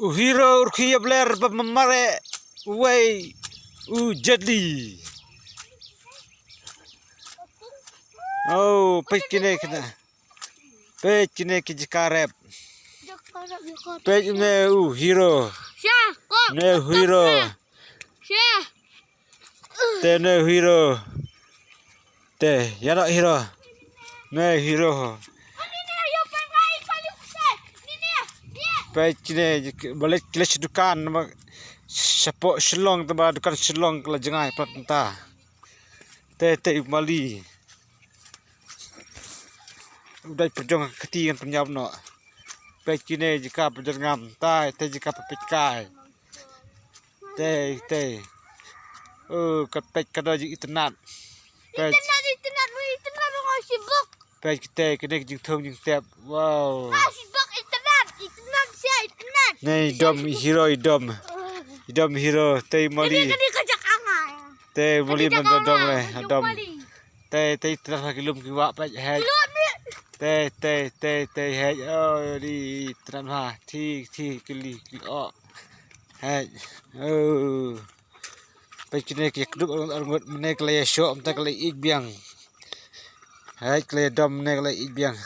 Hero urkiya bler bamare way jadi. Oh, pekine kena. Pekine kijikarep. Pekine hero. Ne hero. Te ne hero. Te yana hero. Ne hero. Pekine balik kelas dukan sepok selong teba dukan selong kala jengai patenta. Te mali. Udah perjuangan ketiga penyam no. Pekine jika perjuangan tai te jika pepikai. Te. Kapek kada jik itenat. Itenat mau sibuk. Pek te kene jing thong jing tep. Wow. Sibuk itenat itenat. Nei dom hero idom. Idom hero te mali. Kini kejak angai. Te mali mendom le adom. Te terus lagi lum kiwa pek hai. Te hai oh di tenan ha thi kili oh. Hai. Oh. Pekine ki keduk arngut mene kle show am ta kle ik biang. Hai kle dom mene kle ik biang.